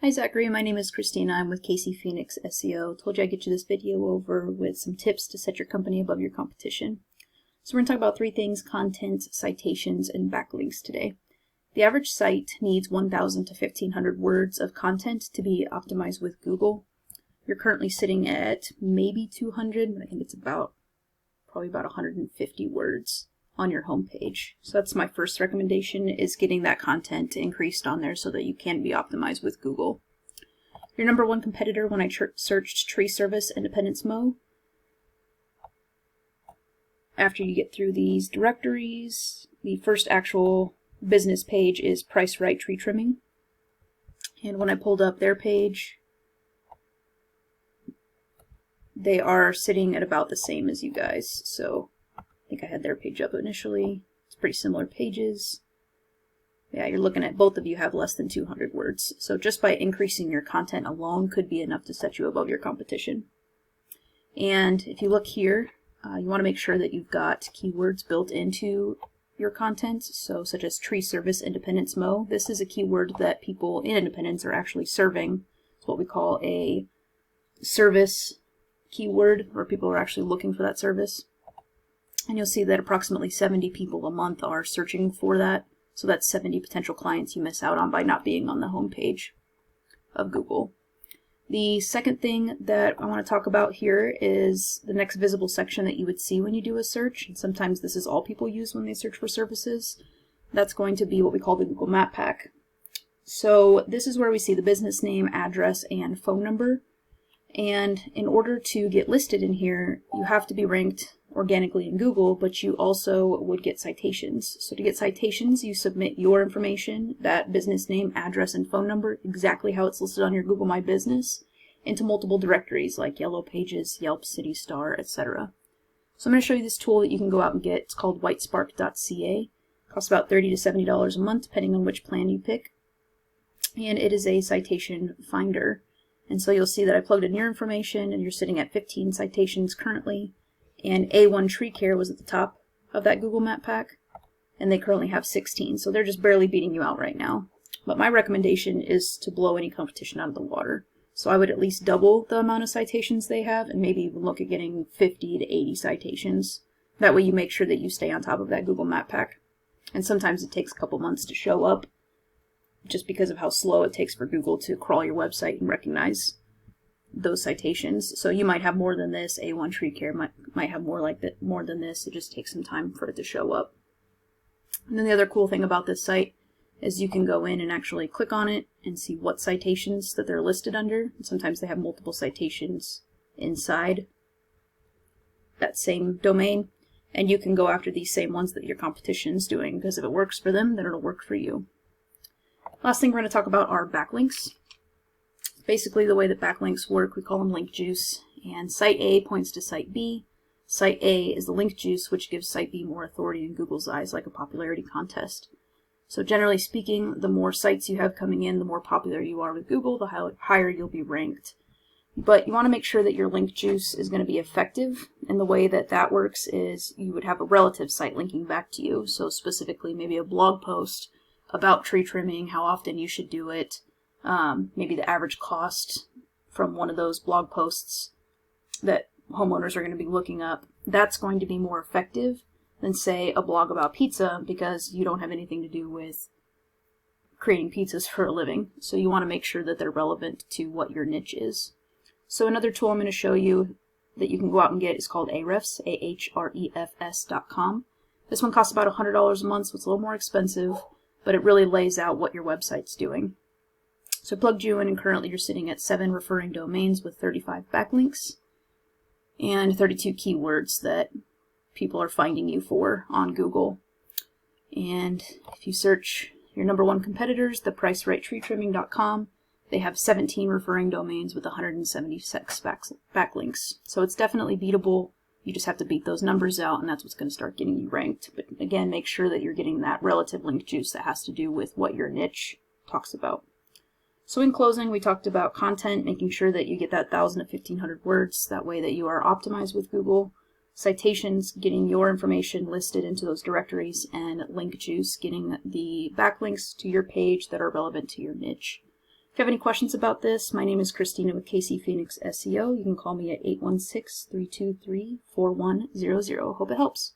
Hi Zachary, my name is Christina. I'm with Casey Phoenix SEO. Told you I'd get you this video over with some tips to set your company above your competition. So we're going to talk about three things: content, citations, and backlinks today. The average site needs 1,000 to 1,500 words of content to be optimized with Google. You're currently sitting at maybe 200, but I think it's probably about 150 words on your homepage. So that's my first recommendation, is getting that content increased on there so that you can be optimized with Google. Your number one competitor, when I searched tree service independence mow, after you get through these directories, the first actual business page is Price Right Tree Trimming. And when I pulled up their page, they are sitting at about the same as you guys. So I think I had their page up initially. It's pretty similar pages. Yeah, you're looking at both of you have less than 200 words. So just by increasing your content alone could be enough to set you above your competition. And if you look here, you want to make sure that you've got keywords built into your content. So such as tree service independence mow. This is a keyword that people in independence are actually serving. It's what we call a service keyword, where people are actually looking for that service. And you'll see that approximately 70 people a month are searching for that. So that's 70 potential clients you miss out on by not being on the home page of Google. The second thing that I want to talk about here is the next visible section that you would see when you do a search. And sometimes this is all people use when they search for services. That's going to be what we call the Google Map Pack. So this is where we see the business name, address, and phone number. And in order to get listed in here, you have to be ranked organically in Google, but you also would get citations. So to get citations, you submit your information, that business name, address, and phone number, exactly how it's listed on your Google My Business, into multiple directories like Yellow Pages, Yelp, City Star, etc. So I'm going to show you this tool that you can go out and get. It's called whitespark.ca. It costs about $30 to $70 a month, depending on which plan you pick. And it is a citation finder. And so you'll see that I plugged in your information, and you're sitting at 15 citations currently. And A1 Tree Care was at the top of that Google Map Pack, and they currently have 16. So they're just barely beating you out right now. But my recommendation is to blow any competition out of the water. So I would at least double the amount of citations they have, and maybe even look at getting 50 to 80 citations. That way you make sure that you stay on top of that Google Map Pack. And sometimes it takes a couple months to show up, just because of how slow it takes for Google to crawl your website and recognize those citations. So you might have more than this. A1 Tree Care might have more than this. It just takes some time for it to show up. And then the other cool thing about this site is you can go in and actually click on it and see what citations that they're listed under. And sometimes they have multiple citations inside that same domain, and you can go after these same ones that your competition's doing, because if it works for them, then it'll work for you. Last thing we're going to talk about are backlinks. Basically, the way that backlinks work, we call them link juice, and Site A points to Site B. Site A is the link juice, which gives Site B more authority in Google's eyes, like a popularity contest. So generally speaking, the more sites you have coming in, the more popular you are with Google, the higher you'll be ranked. But you want to make sure that your link juice is going to be effective, and the way that that works is you would have a relative site linking back to you. So specifically, maybe a blog post about tree trimming, how often you should do it, maybe the average cost from one of those blog posts that homeowners are going to be looking up. That's going to be more effective than, say, a blog about pizza, because you don't have anything to do with creating pizzas for a living. So you want to make sure that they're relevant to what your niche is. So another tool I'm going to show you that you can go out and get is called Ahrefs, ahrefs.com. This one costs about $100 a month, so it's a little more expensive, but it really lays out what your website's doing. So I plugged you in, and currently you're sitting at 7 referring domains with 35 backlinks and 32 keywords that people are finding you for on Google. And if you search your number one competitors, the pricerightreetrimming.com, they have 17 referring domains with 176 backlinks. So it's definitely beatable. You just have to beat those numbers out, and that's what's going to start getting you ranked. But again, make sure that you're getting that relative link juice that has to do with what your niche talks about. So in closing, we talked about content, making sure that you get that 1,000 to 1,500 words, that way that you are optimized with Google. Citations, getting your information listed into those directories, and link juice, getting the backlinks to your page that are relevant to your niche. If you have any questions about this, my name is Christina with KC Phoenix SEO. You can call me at 816-323-4100. Hope it helps.